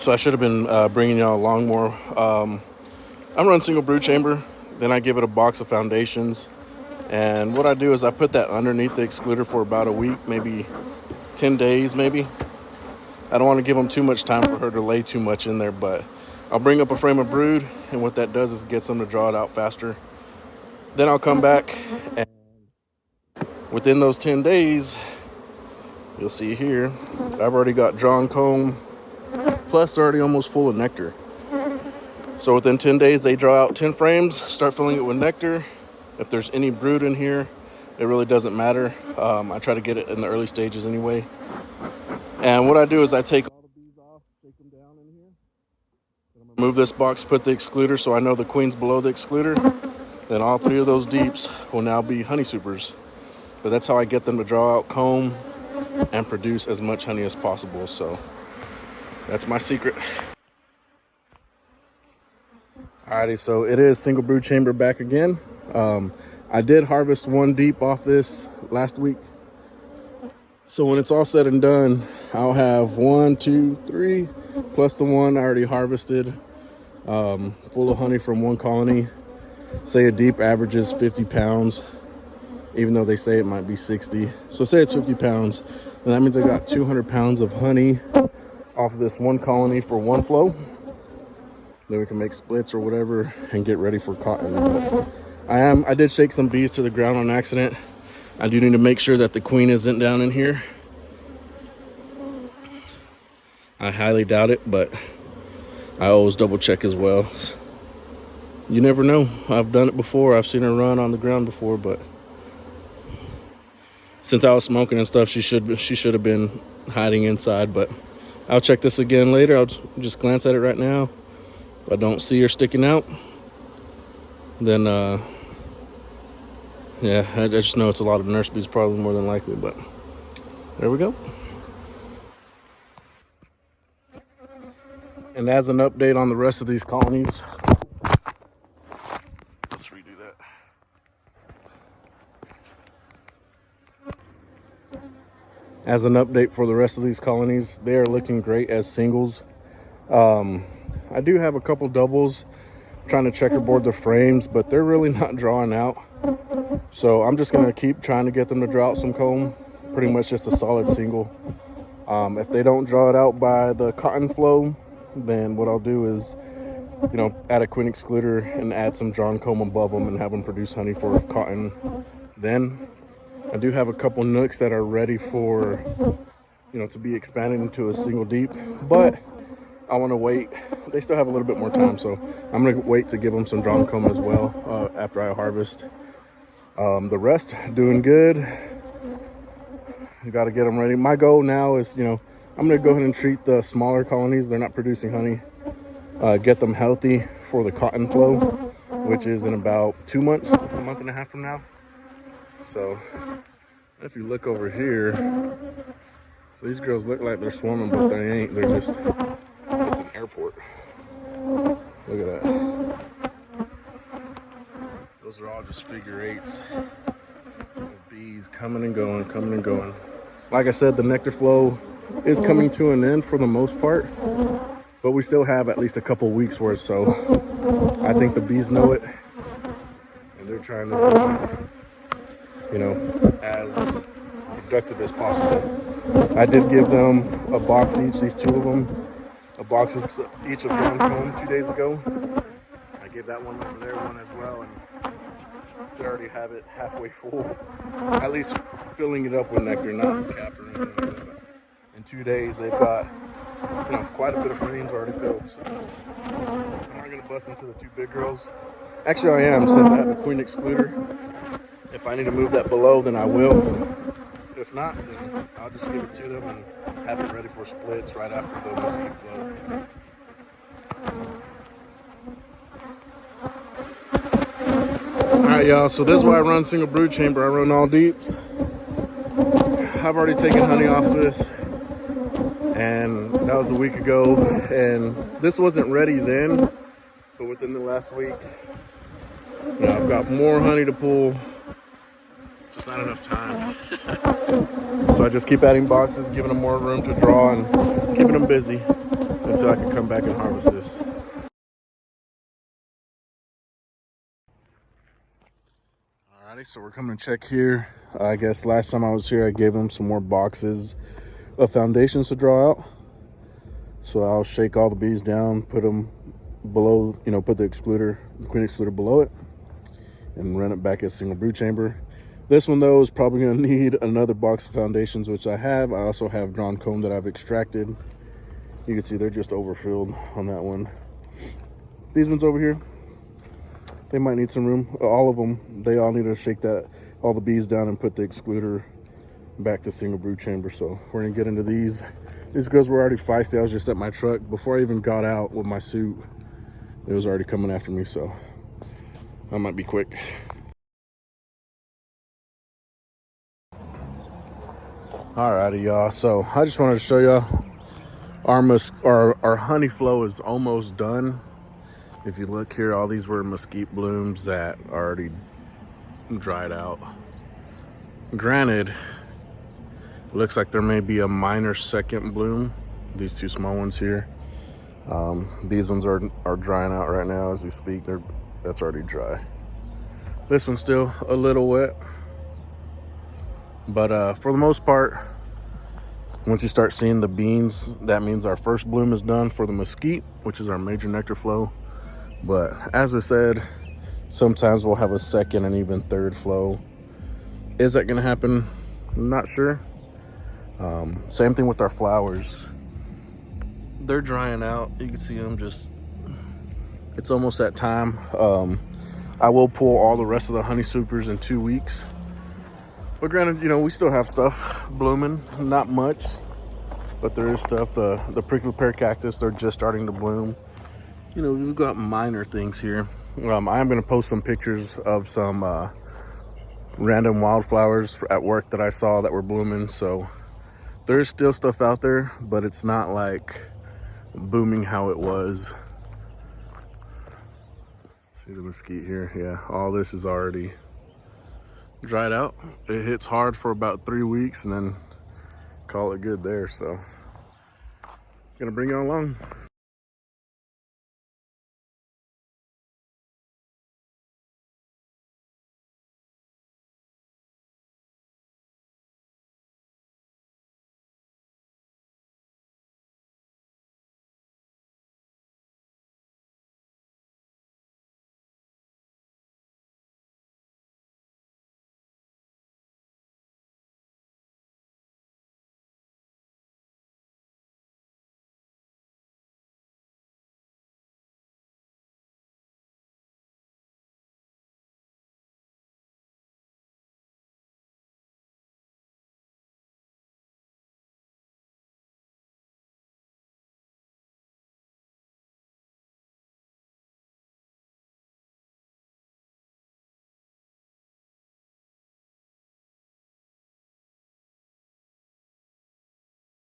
So I should have been bringing y'all along more. I run single brood chamber, then I give it a box of foundations. And what I do is I put that underneath the excluder for about a week, maybe 10 days maybe. I don't want to give them too much time for her to lay too much in there, but I'll bring up a frame of brood, and what that does is gets them to draw it out faster. Then I'll come back, and within those 10 days, you'll see here, I've already got drawn comb, plus they're already almost full of nectar. So within 10 days, they draw out 10 frames, start filling it with nectar. If there's any brood in here, it really doesn't matter. I try to get it in the early stages anyway. And what I do is I take all the bees off, take them down in here. Move this box, put the excluder so I know the queen's below the excluder. Then all 3 of those deeps will now be honey supers. But that's how I get them to draw out comb and produce as much honey as possible. So that's my secret. Alrighty, so it is single brood chamber back again. I did harvest 1 deep off this last week. So when it's all said and done, I'll have 1, 2, 3, plus the one I already harvested, full of honey from 1 colony. Say a deep averages 50 pounds, even though they say it might be 60. So say it's 50 pounds, and that means I got 200 pounds of honey off of this 1 colony for 1 flow. Then we can make splits or whatever and get ready for cotton. But I did shake some bees to the ground on accident. I do need to make sure that the queen isn't down in here. I highly doubt it, but I always double check as well. You never know. I've done it before. I've seen her run on the ground before, but since I was smoking and stuff, she should have been hiding inside. But I'll check this again later. I'll just glance at it right now. If I don't see her sticking out, then yeah, I just know it's a lot of nurse bees, probably more than likely. But there we go. And as an update on the rest of these colonies, let's redo that. As an update for the rest of these colonies, they are looking great as singles. I do have a couple doubles trying to checkerboard the frames, but they're really not drawing out. So I'm just gonna keep trying to get them to draw out some comb, pretty much just a solid single. If they don't draw it out by the cotton flow, then what I'll do is, you know, add a queen excluder and add some drawn comb above them and have them produce honey for cotton. Then I do have a couple nooks that are ready for, you know, to be expanded into a single deep, but I want to wait. They still have a little bit more time, so I'm gonna wait to give them some drawn comb as well after I harvest. The rest doing good. You got to get them ready. My goal now is, you know, I'm gonna go ahead and treat the smaller colonies. They're not producing honey. Get them healthy for the cotton flow, which is in about 2 months, a month and a half from now. So if you look over here, these girls look like they're swarming, but they ain't. They're just, it's an airport. Look at that. Those are all just figure 8s. Bees coming and going, coming and going. Like I said, the nectar flow is coming to an end for the most part, but we still have at least a couple weeks worth. So I think the bees know it, and they're trying to, you know, as productive as possible. I did give them a box each, these 2 of them, a box each of drawn comb 2 days ago. I gave that one over there one as well, and they already have it halfway full, at least filling it up with nectar, not capped or anything like that. But in 2 days, they've got, you know, quite a bit of frames already filled. So I'm not gonna bust into the 2 big girls. Actually, I am, since I have a queen excluder. If I need to move that below, then I will. If not, then I'll just give it to them and have it ready for splits right after the mesquite flow. Alright, y'all, so this is why I run single brood chamber. I run all deeps. I've already taken honey off this, and that was a week ago, and this wasn't ready then, but within the last week, you know, I've got more honey to pull, just not enough time. So I just keep adding boxes, giving them more room to draw and keeping them busy. until I can come back and harvest this. Alrighty, so we're coming to check here. I guess last time I was here, I gave them some more boxes of foundations to draw out. So I'll shake all the bees down, put them below, you know, put the excluder, the queen excluder below it, and run it back as single brood chamber. This one though is probably going to need another box of foundations, which I have. I also have drawn comb that I've extracted. You can see they're just overfilled on that one. These ones over here, they might need some room. All of them, they all need to shake all the bees down and put the excluder back to single brood chamber. So we're gonna get into these. These girls were already feisty. I was just at my truck. Before I even got out with my suit, it was already coming after me, so I might be quick. Alrighty, y'all. So I just wanted to show y'all our honey flow is almost done. If you look here, all these were mesquite blooms that already dried out. Granted, it looks like there may be a minor second bloom. These two small ones here. These ones are drying out right now as we speak. That's already dry. This one's still a little wet, but for the most part, once you start seeing the beans, that means our first bloom is done for the mesquite, which is our major nectar flow. But as I said, sometimes we'll have a second and even third flow. Is that gonna happen? I'm not sure. Same thing with our flowers. They're drying out. You can see them it's almost that time. I will pull all the rest of the honey supers in 2 weeks. But granted, you know, we still have stuff blooming, not much, but there is stuff. The prickly pear cactus, they're just starting to bloom. You know, we've got minor things here. I am gonna post some pictures of some random wildflowers at work that I saw that were blooming. So there's still stuff out there, but it's not like booming how it was. See the mesquite here? Yeah, all this is already dried out. It hits hard for about 3 weeks and then call it good there. So gonna bring you along.